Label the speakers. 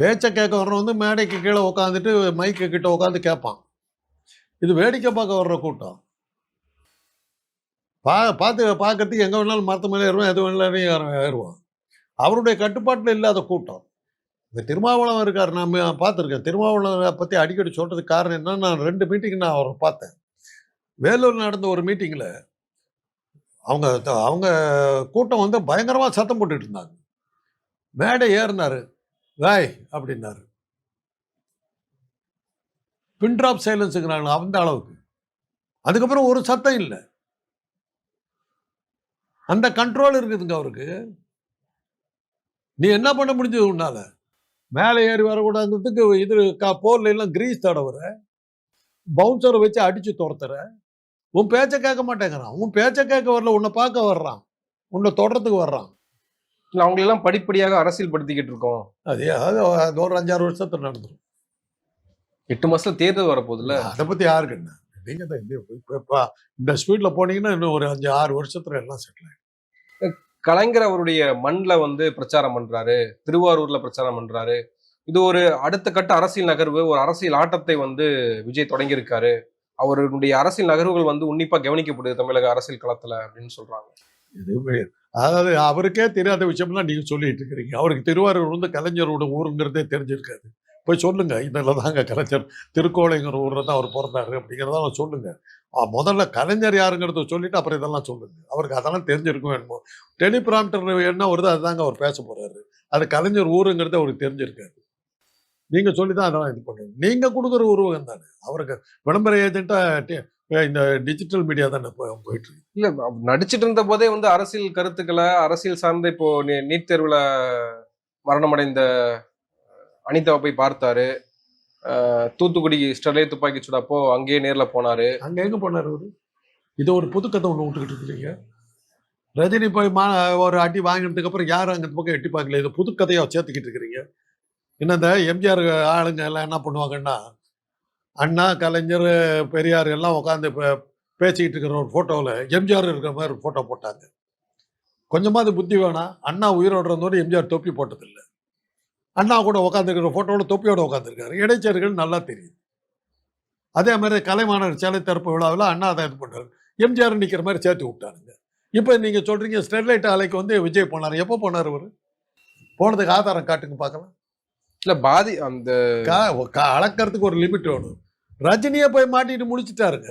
Speaker 1: பேச்சை கேட்க வர்றவன் வந்து மேடைக்கு கீழே உட்காந்துட்டு மைக்கு கிட்ட உட்காந்து கேட்பான். இது வேடிக்கை பார்க்க வர்ற கூட்டம். பார்க்கறதுக்கு எங்கே வேணாலும் மரத்து மேலே ஏறுவான், எது வேணாலும் ஏறுவான். அவருடைய கட்டுப்பாட்டில் இல்லாத கூட்டம். இந்த திருமாவளவன் இருக்கார், நான் பார்த்துருக்கேன். திருமாவளவனை பற்றி அடிக்கடி சொல்கிறதுக்கு காரணம் என்னன்னா, நான் 2 மீட்டிங் நான் அவரை பார்த்தேன். வேலூர் நடந்த ஒரு மீட்டிங்கில் அவங்க அவங்க கூட்டம் வந்து பயங்கரமாக சத்தம் போட்டுட்டு இருந்தாங்க. மேடை ஏறினாரு, வாய் அப்படின்னாரு. பின் ட்ராப் சைலன்ஸுங்கிறாங்க அந்த அளவுக்கு. அதுக்கப்புறம் ஒரு சத்தம் இல்லை. அந்த கண்ட்ரோல் இருக்குதுங்க அவருக்கு. நீ என்ன பண்ண முடிஞ்சது உன்னால? மேலே ஏறி வரக்கூடாதுன்றதுக்கு இது போர்ல எல்லாம் கிரீஸ் தடவுற, பவுன்சரை வச்சு அடிச்சு துரத்துற. உன் பேச்சை கேட்க மாட்டேங்கிறான். உன் பேச்சை கேட்க வரல, உன்னை பார்க்க வர்றான், உன்னை தொடர்றதுக்கு வர்றான்.
Speaker 2: இல்லை, அவங்களெல்லாம் படிப்படியாக அரசியல் படுத்திக்கிட்டு இருக்கோம்.
Speaker 1: அது ஒரு 5-6 வருஷத்துல நடந்துடும்.
Speaker 2: 8 மாசத்துல தேர்தல் வரப்போகுதுல்ல,
Speaker 1: அதை பத்தி யாருக்கு என்ன? நீங்க தான் இந்த ஸ்பீட்ல போனீங்கன்னா இன்னும் ஒரு 5-6 வருஷத்துல எல்லாம் செட்டில் ஆயிடும்.
Speaker 2: கலைஞர் அவருடைய மண்ணில் வந்து பிரச்சாரம் பண்றாரு, திருவாரூர்ல பிரச்சாரம் பண்றாரு. இது ஒரு அடுத்த கட்ட அரசியல் நகர்வு, ஒரு அரசியல் ஆட்டத்தை வந்து விஜய் தொடங்கியிருக்காரு. அவருடைய அரசியல் நகர்வுகள் வந்து உன்னிப்பா கவனிக்கப்படுது தமிழக அரசியல் களத்துல அப்படின்னு சொல்றாங்க.
Speaker 1: அதாவது அவருக்கே தெரியாத விஷயம்லாம் நீங்க சொல்லிட்டு இருக்கிறீங்க. அவருக்கு திருவாரூர் வந்து கலைஞரோட ஊருங்கிறதே தெரிஞ்சிருக்காது. போய் சொல்லுங்க, இதில் தாங்க கலைஞர் திருக்கோளைங்கிற ஊரில் தான் அவர் பிறந்தாரு அப்படிங்கிறத சொல்லுங்க. முதல்ல கலைஞர் யாருங்கிறத சொல்லிட்டு அப்புறம் இதெல்லாம் சொல்லுங்க. அவருக்கு அதெல்லாம் தெரிஞ்சிருக்கும் வேணுமோ. டெலிபிராம்டர் என்ன வருது அதுதாங்க அவர் பேச போறாரு. அது கலைஞர் ஊருங்கிறது அவருக்கு தெரிஞ்சிருக்காரு. நீங்க சொல்லிதான் அதெல்லாம் இது பண்ணுங்க. நீங்க கொடுக்குற உருவகம் தானே அவருக்கு. விளம்பர ஏஜென்ட்டா இந்த டிஜிட்டல் மீடியா தானே போயிட்டு இருக்கு.
Speaker 2: இல்ல, நடிச்சிட்டு இருந்த போதே வந்து அரசியல் கருத்துக்களை, அரசியல் சார்ந்த இப்போ நீட் தேர்வுல மரணமடைந்த அனிதாவை போய் பார்த்தாரு. தூத்துக்குடி ஸ்டெர்லைட் துப்பாக்கி சூடப்போ அங்கேயே நேர்ல போனாரு.
Speaker 1: அங்க எங்க போனாரு அவரு? இது ஒரு புது கதை ஒண்ணு விட்டுக்கிட்டு இருக்கிறீங்க. ரஜினி போய் ஒரு அடி வாங்கினதுக்கு அப்புறம் யாரும் அங்க பக்கம் எட்டி பார்க்கல. இது புது கதையா சேர்த்துக்கிட்டு இருக்கிறீங்க. என்ன இந்த எம்ஜிஆர் ஆளுங்க எல்லாம் என்ன பண்ணுவாங்கன்னா, அண்ணா, கலைஞர், பெரியார் எல்லாம் உட்காந்து பேசிக்கிட்டு இருக்கிற ஒரு போட்டோவில் எம்ஜிஆர் இருக்கிற மாதிரி ஒரு போட்டோ போட்டாங்க. கொஞ்சமாவது புத்தி வேணாம். அண்ணா உயிரோடு இருந்தோடு எம்ஜிஆர் தொப்பி போட்டதில்லை. அண்ணா கூட உட்காந்துருக்கிற போட்டோவில் தொப்பியோட உட்காந்துருக்காரு. இடைச்சேர்கள் நல்லா தெரியுது. அதே மாதிரி கலைமாணவர் சேலை திறப்பு விழாவில் அண்ணா தான் இது பண்ணுறாரு. எம்ஜிஆர் நிற்கிற மாதிரி சேர்த்து விட்டானுங்க. இப்போ நீங்கள் சொல்கிறீங்க ஸ்டெர்லைட் ஆலைக்கு வந்து விஜய் போனார். எப்போ போனார் அவர்? போனதுக்கு ஆதாரம் காட்டுங்க பார்க்கலாம்.
Speaker 2: இல்லை, அந்த
Speaker 1: அளக்கிறதுக்கு ஒரு லிமிட் வேணும். ரஜினியை போய் மாட்டிட்டு முடிச்சுட்டாருங்க.